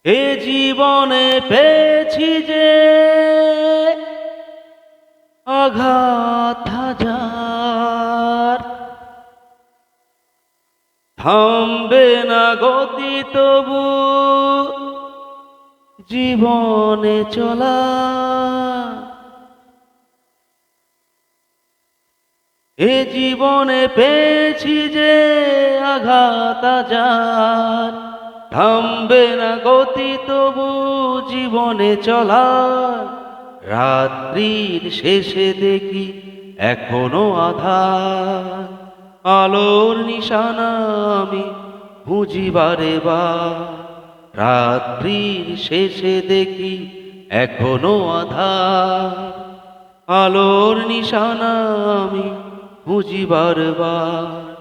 এ জীবনে পেয়েছি যে আঘাত হাজার, থামবে না গতি তবু জীবনে চলা। এ জীবনে পেয়েছি যে আঘাত হাজার, থামবে না গতি তবু জীবনে চলা। রাত্রির শেষে দেখি এখনো আধার, আলোর নিশানা আমি খুঁজি বারে বার। রাত্রির শেষে দেখি এখনো আধার, আলোর নিশানা আমি খুঁজি বারবার।